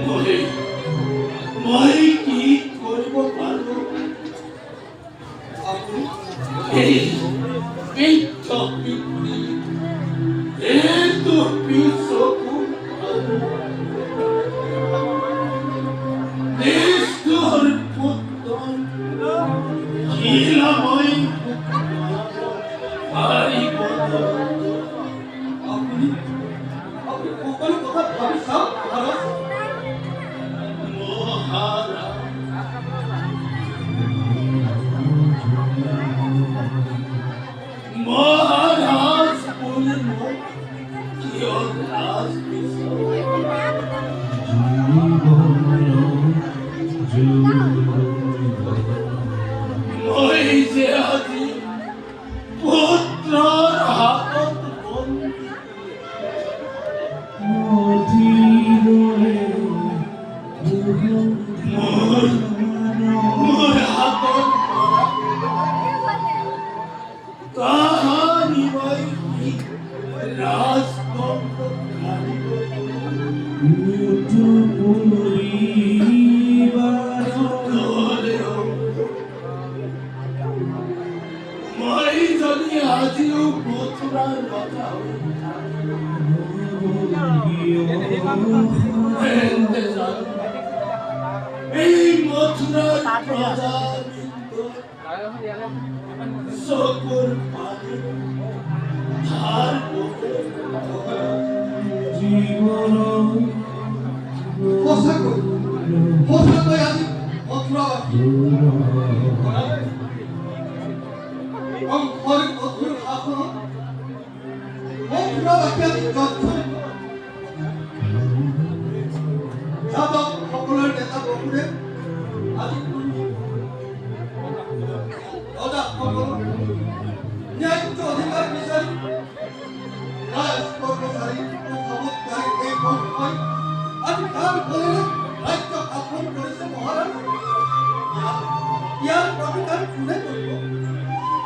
মই মই কি কৰিব পাৰো এই এই টপিকটি এইটো পিছকু নিষ্ঠুৰ পুত্ৰৰ শিলাময় পাৰিব আপুনি সকলো কথা ভাবি চাওক মহারাজ বলেন কিয় রাজ মই যে আজি পুত্ৰৰ হাতত মোৰ হাতত कहानी वही राजकोट मैं যদি আজিও মথুরার কথা এই মথুরার প্রজাবৃন্দ সকল পানি ধার জীবন পোশাক আজি মথুরাবাসী মথুর শাসন মথুরাবাসী আজি যথেষ্ট যাদৱ সকলৰ নেতা বসুদেৱ আজি ন্যায্য অধিকার বিচারী রাজ কর্মচারী চমৎকারী এই বংশই আজি তার বলে রাজ্য শাসন করেছে মহারাজ ইয়ার প্রতিকার কোনে কৰিব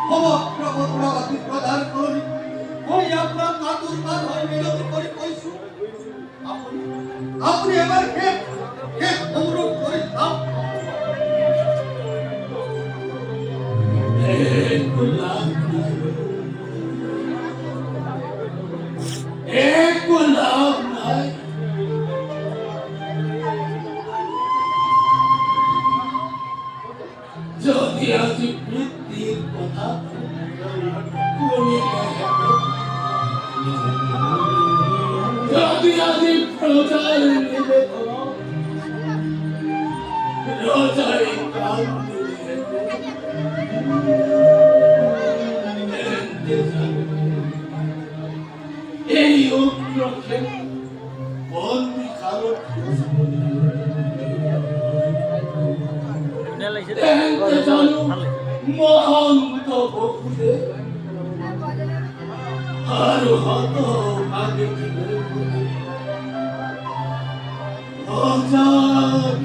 সমগ্র মথুরাবাসী প্রধান করি মই আপনার কাতুরবাদ হৈ মিনতি কৰি কৈছো আপুনি এবাৰ শেষ অনুৰোধ কৰি চাওক লাভ নাই যদি আজি বৃত্তির কথা যদি আজি প্রজার নিবেদন রজাই কাল এই উগ্রকে বন্দি কারণ মহন্ত বকুলে আর হত ভাগে অজান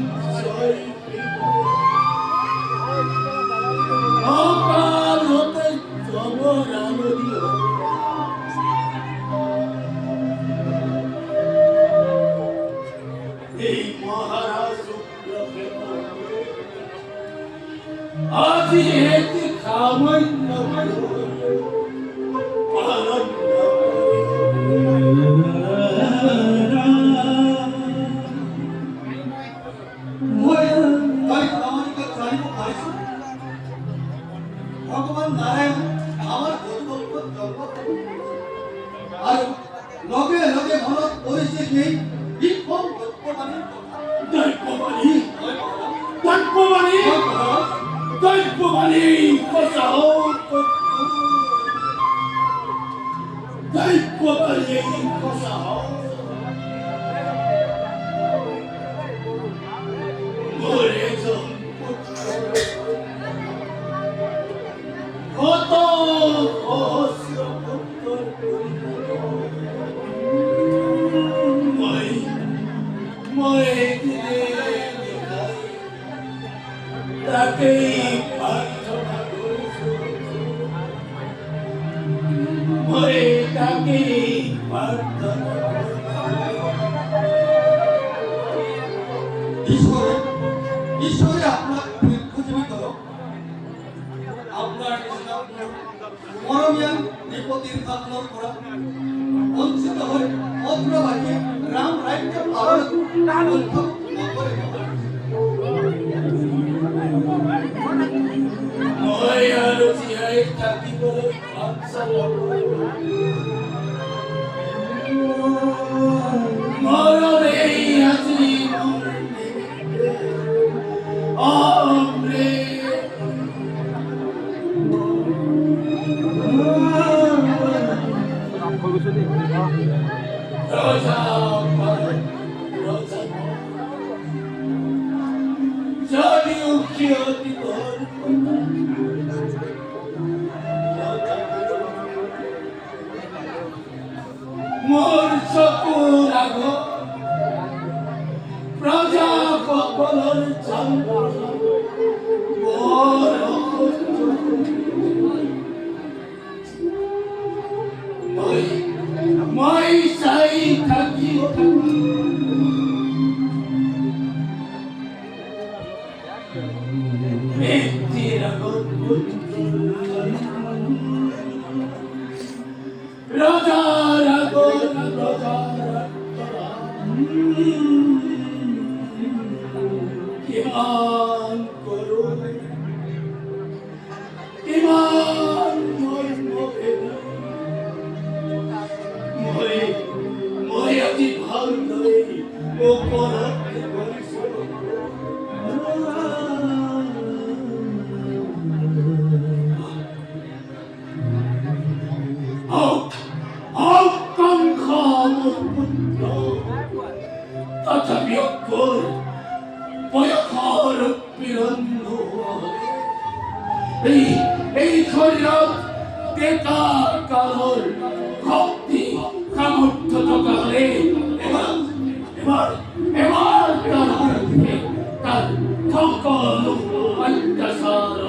অকাল হতে জবরানো দিও এই মহারাজ আজি এটি খামান্য পালন ভগবান নারায়ণ আমার আর লগে লগে মনত পড়েছে কি বিক্ষম দৈত্যবাণী দৈত্যবাণী কথাও দৈত্যবাণী কথাও মরে কত অহস্র মই তাকে প্রার্থনা করছো মই তাকে প্রার্থনা ঈশ্বরে ঈশ্বরে আপনার দীর্ঘজীবী করো আপনার মরমিয়ান নিপতির খাতনার করা বঞ্চিত হয়ে অত্রবাহী রাম রায়কে পালন করে মই আৰু জীয়াই থাকিবলৈ মৰমে আজি যদিও ক্ষতি মোর চকুৰ আগত প্ৰজা সকলৰ মই চাই থাকি ব্যক্তিৰ আগত ৰজাৰ আগত কিমান কৰোঁ কিমান মই অতি ভালদৰে ওপৰত তথাপি অকল বয়সৰ পিৰন্ন এই শৰীৰত ডেকা কালৰ শক্তি সামৰ্থ্য থকা হ'লে এবাৰ তাৰ সকলো অত্যাচাৰ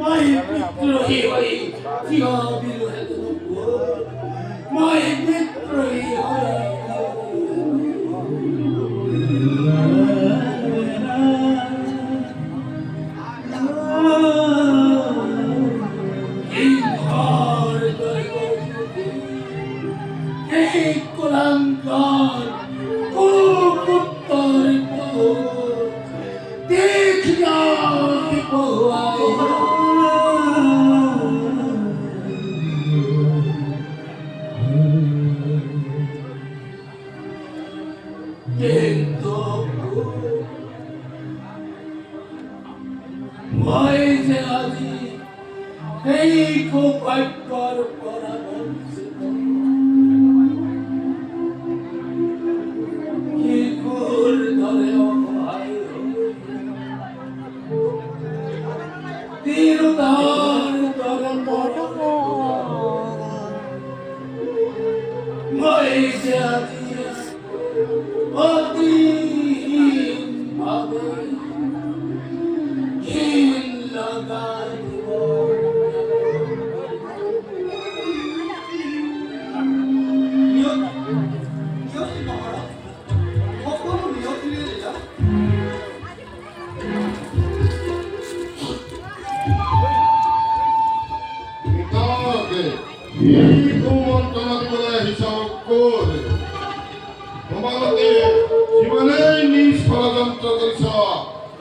মই বিদ্ৰোহী হৈ থিয় দিলোহেঁতেন মই বিদ্ৰোহী হৈ মই যে আজি এই সৌভাগ্যৰ পৰা বঞ্চিত শিশুৰ দৰে অসহায় তিৰোতাৰ দৰে মই যে আজি অতি ভাৱে তোমালোকে যিমানেই নিজ ষড়যন্ত্ৰ কৰিছ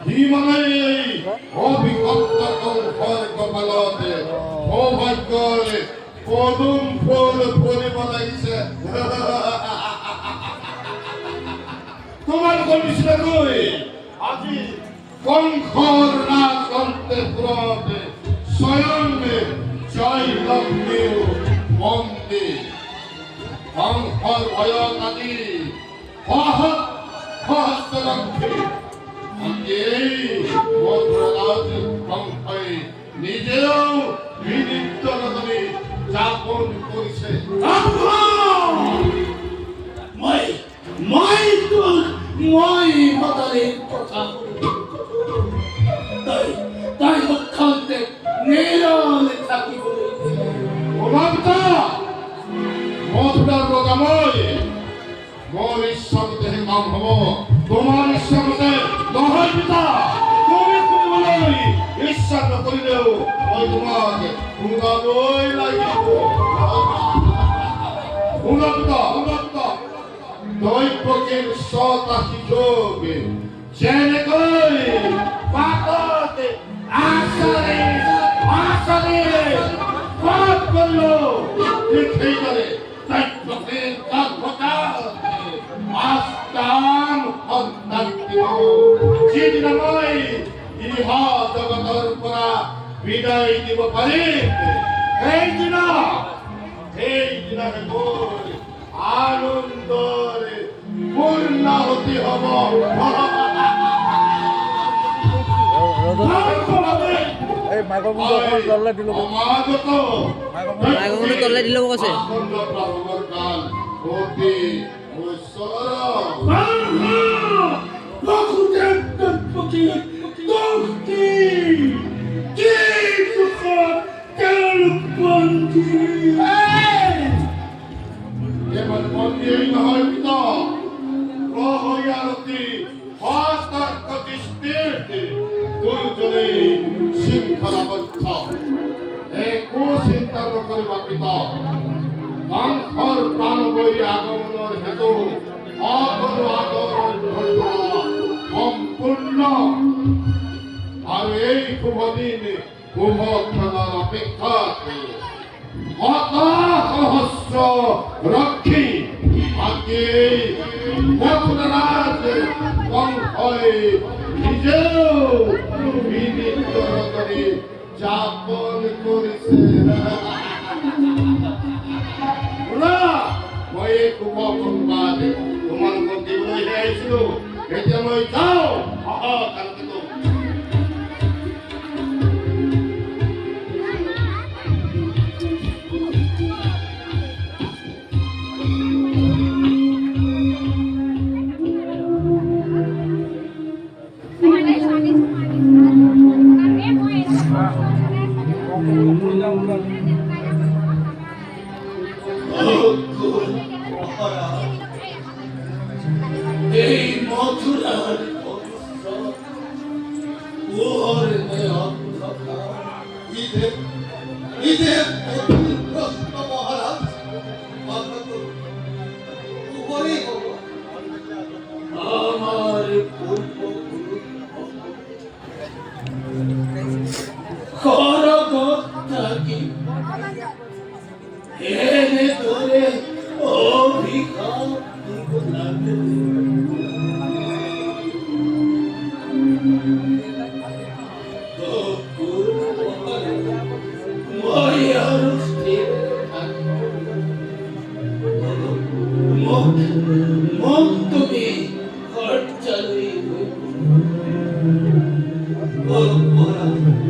সিমানেই এই অভিশপ্ত কংসৰ কপালতে সৌভাগ্যৰে পদুম ফুল ফুলিব লাগিছে তোমালোকৰ নিচিনাকৈ আজি কংসৰ ৰাজ অন্তঃপুৰতে স্বয়ং জয় লক্ষ্মীৰ মন্দিৰ কংসৰ ভয়ত আজি সহস্ৰলক্ষী এই মধুৰাজ কংসই নিজেও বিনিদ্ধ নগৰী যাপন কৰিছে মই মতালিৰ কথা তাই মুখান্তে নিৰলে থাকিবলৈ মধুৰাৰ ৰজাময় মোর ঈশ্বর দেহে কাম হব তোমার ঈশ্বর মতে নহয় পিতা তুমি তুমি বলাই ঈশ্বর ন করিলেও ওই তোমাকে ভুঙ্গাবই লাগিব ভুঙ্গাপিতা দৈবকের সতাশি যোগে যেনেকৈ পাকতে আশাৰে পাপ কৰিল ঠিক সেইদৰে দৈবকের কাকতে আস্তান সন্তান দিব যিদিনা মই ইহা জগতৰ পৰা বিদায় দিব পাৰিম সেইদিনা গৈ আনন্দরে পূর্ণাহতি হব এই মাইক্রোফোনটো অকমান তললে দি ল'ব মাইক্রোফোনটো তললে দি ল'ব কৈছে এবার মন্দির নহয় পিতা প্রহয়ারতি হস্তার্ক দৃষ্টিতে দুইজনে শৃঙ্খলাবদ্ধ একো চিন্তা নকৰিবা পিতা কাংসৰ প্ৰাণ বৈ আগমনৰ হেতু সকলো আদৰৰ সম্পূৰ্ণ আৰু এই শুভ দিন শুভ ক্ষণৰ অপেক্ষাত সহস্র রক্ষী আগে মথুরারাজ কংসই নিজেও বিনীত করে যাপন করিছে মই এই শুভ সংবাদ তোমালোকক দিবলৈ আহিছিলো এতিয়া মই যাওঁ এই মথুরার ওর ঈদে প্রশ্ন মহারাজ উপরেই হব আমার পূর্বপুরুষ করগতাকে এনে ধরে অভিঘাত লাগে তুমি ঘর চালুই মহারাজ